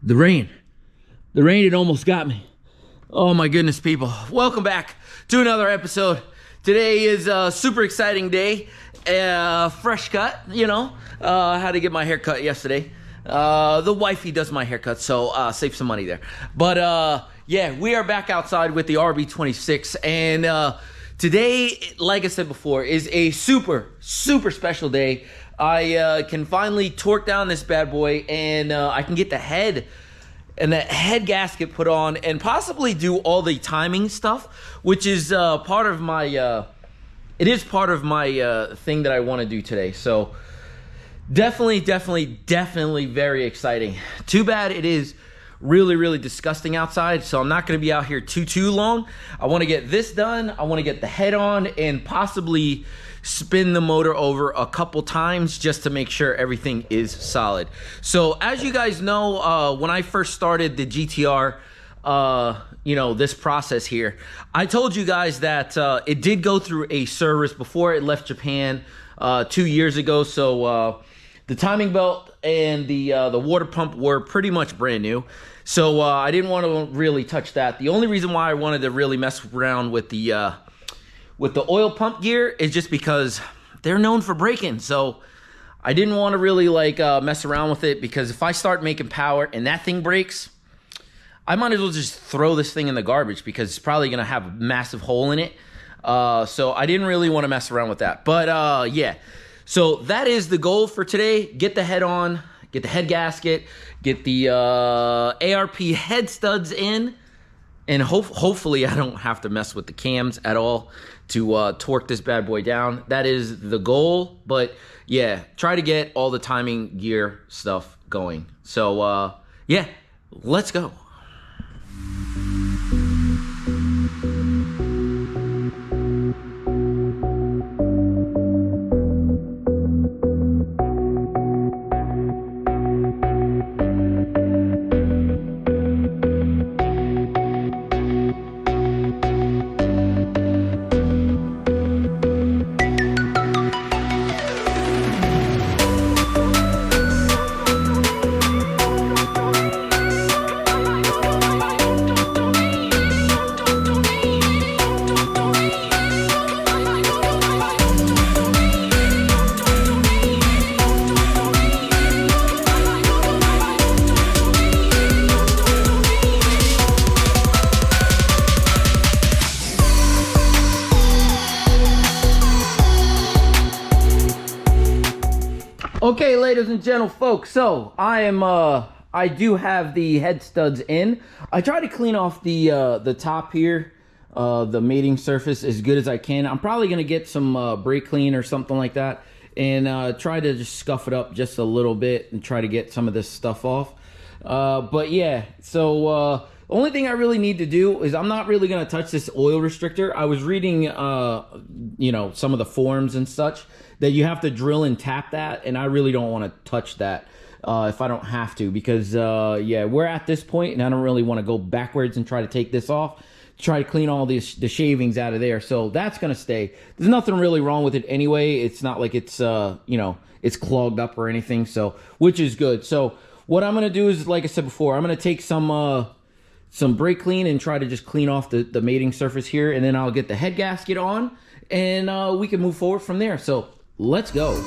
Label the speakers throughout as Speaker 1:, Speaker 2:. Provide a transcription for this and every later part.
Speaker 1: The rain, it almost got me. Oh my goodness, people. Welcome back to another episode. Today is a super exciting day. Fresh cut, you know. Had to get my hair cut yesterday. The wifey does my haircut, so save some money there. But yeah, we are back outside with the RB26, and today, like I said before, is a super special day. I can finally torque down this bad boy, and I can get the head and that head gasket put on, and possibly do all the timing stuff, which is part of my. It is part of my thing that I want to do today. So definitely very exciting. Too bad it is really disgusting outside, so I'm not going to be out here too long. I want to get this done. I want to get the head on and possibly spin the motor over a couple times just to make sure everything is solid. So as you guys know, when I first started the GTR, you know, this process here, I told you guys that it did go through a service before it left Japan 2 years ago. So the timing belt and the water pump were pretty much brand new. So I didn't want to really touch that. The only reason why I wanted to really mess around with the oil pump gear is just because they're known for breaking. So I didn't want to really like mess around with it, because if I start making power and that thing breaks, I might as well just throw this thing in the garbage, because it's probably going to have a massive hole in it. So I didn't really want to mess around with that. But yeah, so that is the goal for today. Get the head on, get the head gasket, get the ARP head studs in, and hopefully I don't have to mess with the cams at all to torque this bad boy down. That is the goal. But yeah, try to get all the timing gear stuff going. So yeah, let's go. Okay, ladies and gentle folks, so I do have the head studs in. I try to clean off the top here, the mating surface, as good as I can. I'm probably gonna get some brake clean or something like that, and try to just scuff it up just a little bit and try to get some of this stuff off. But yeah, so the only thing I really need to do is, I'm not really gonna touch this oil restrictor. I was reading you know, some of the forums and such, that you have to drill and tap that, and I really don't want to touch that if I don't have to, because yeah, we're at this point and I don't really want to go backwards and try to take this off, try to clean all the shavings out of there. So that's gonna stay. There's nothing really wrong with it anyway. It's not like it's you know, it's clogged up or anything, so, which is good. So what I'm gonna do is, like I said before, I'm gonna take some brake clean and try to just clean off the mating surface here, and then I'll get the head gasket on, and we can move forward from there. So let's go.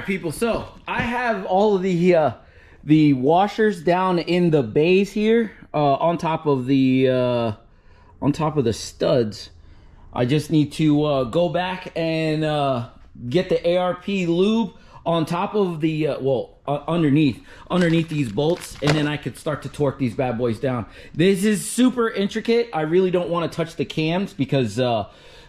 Speaker 1: People, so I have all of the washers down in the bays here, on top of the studs. I just need to go back and get the ARP lube on top of the underneath these bolts, and then I could start to torque these bad boys down. This is super intricate. I really don't want to touch the cams because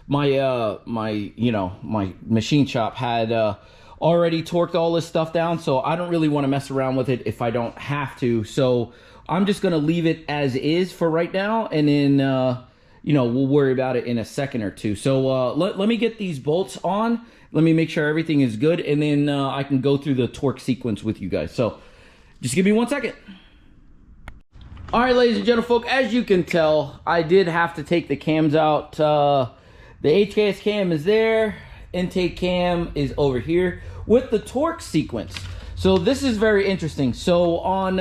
Speaker 1: my machine shop had already torqued all this stuff down, so I don't really want to mess around with it if I don't have to. So I'm just gonna leave it as is for right now, and then we'll worry about it in a second or two. So let me get these bolts on. Let me make sure everything is good, and then I can go through the torque sequence with you guys. So just give me 1 second. All right, ladies and gentlemen, as you can tell, I did have to take the cams out. The HKS cam is there. Intake cam is over here with the torque sequence. So this is very interesting. So on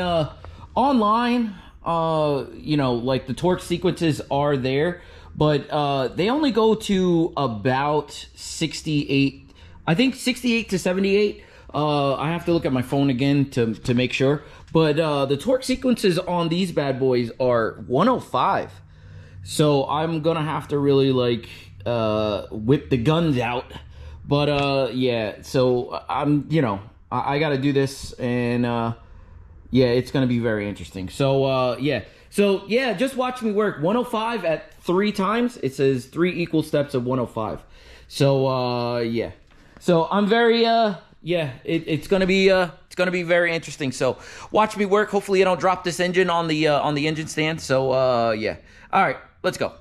Speaker 1: online, like the torque sequences are there, but they only go to about 68, I think 68 to 78. I have to look at my phone again to make sure, but the torque sequences on these bad boys are 105. So I'm gonna have to really like whip the guns out. But yeah, so I gotta do this, and yeah, it's gonna be very interesting. So yeah, just watch me work. 105 at 3 times. It says 3 equal steps of 105. So yeah, so I'm very it's gonna be very interesting. So watch me work. Hopefully I don't drop this engine on the engine stand. So yeah, all right, let's go.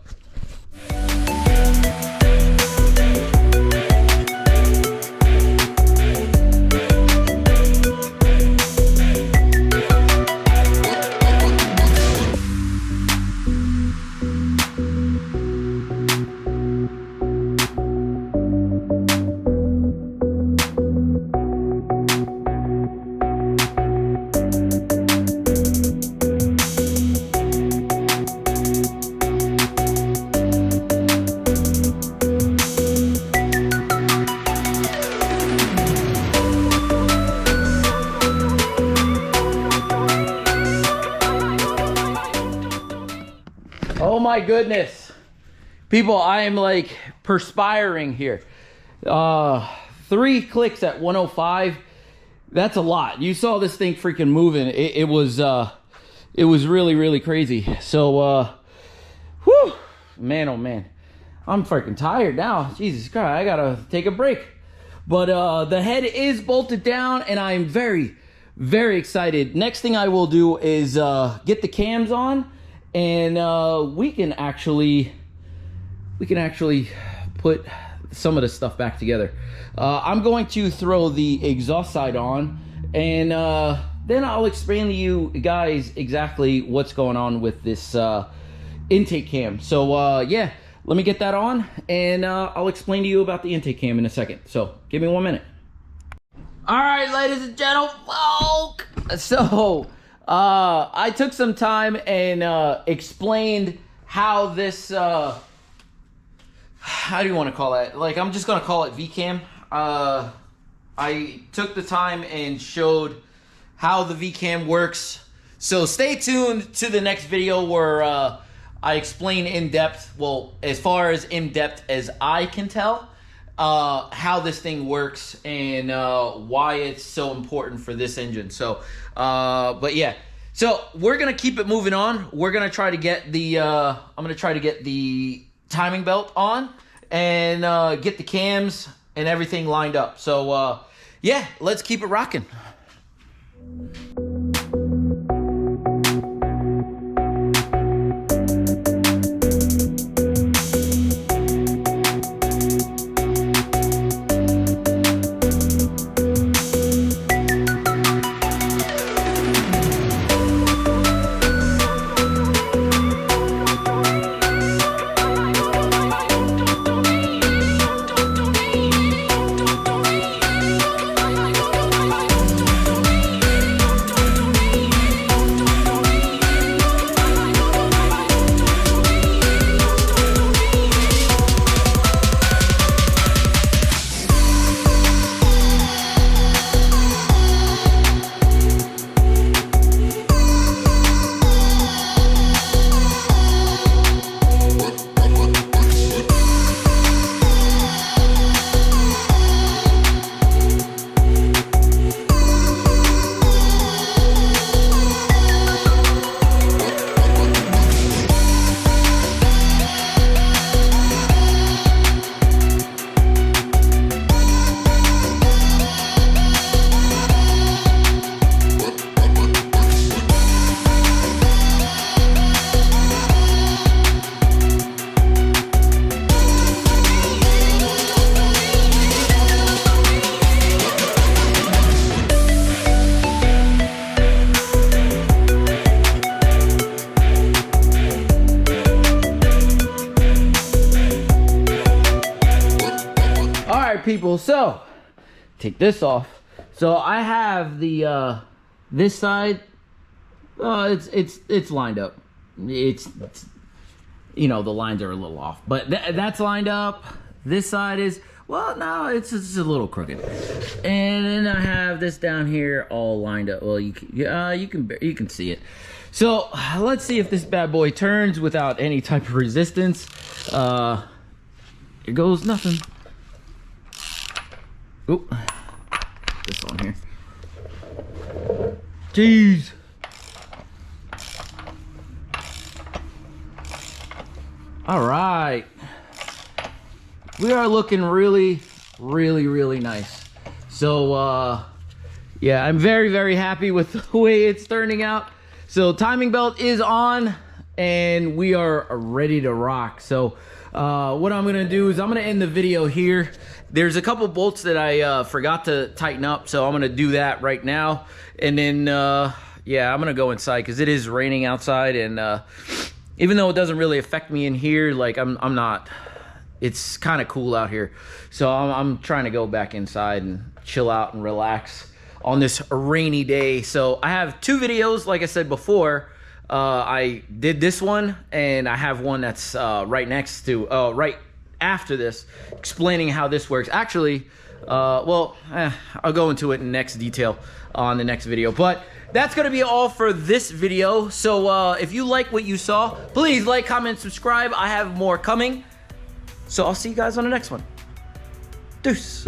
Speaker 1: Oh my goodness, people, I am like perspiring here. 3 clicks at 105. That's a lot. You saw this thing freaking moving. It was really, really crazy. So whew, man, oh man, I'm freaking tired now. Jesus Christ, I gotta take a break. But the head is bolted down, and I'm very, very excited. Next thing I will do is get the cams on, and we can actually put some of the stuff back together. I'm going to throw the exhaust side on, and then I'll explain to you guys exactly what's going on with this intake cam. So yeah, let me get that on, and I'll explain to you about the intake cam in a second. So give me 1 minute. All right, ladies and gentlemen, so I took some time and explained how this how do you want to call that? Like, I'm just gonna call it VCam. I took the time and showed how the VCam works. So stay tuned to the next video where I explain in depth, well, as far as in depth as I can tell, how this thing works and why it's so important for this engine. So, but yeah, so we're gonna keep it moving on. We're gonna try to get the I'm gonna try to get the timing belt on and get the cams and everything lined up. So yeah, let's keep it rocking. right, people, so take this off. So I have the this side, it's lined up. It's you know, the lines are a little off, but that's lined up. This side is, well, no, it's a little crooked. And then I have this down here all lined up. Well, you can see it. So let's see if this bad boy turns without any type of resistance. It goes nothing. Oop, this on here. Jeez. All right. We are looking really, really, really nice. So, yeah, I'm very, very happy with the way it's turning out. So timing belt is on and we are ready to rock. So what I'm gonna do is I'm gonna end the video here. There's a couple bolts that I forgot to tighten up, so I'm gonna do that right now. And then, yeah, I'm gonna go inside because it is raining outside, and even though it doesn't really affect me in here, like I'm not, it's kind of cool out here. So I'm trying to go back inside and chill out and relax on this rainy day. So I have two videos, like I said before. I did this one, and I have one that's right next to, right after this, explaining how this works. Actually, well, I'll go into it in next detail on the next video. But that's gonna be all for this video. So if you like what you saw, please like, comment, subscribe. I have more coming. So I'll see you guys on the next one. Deuce.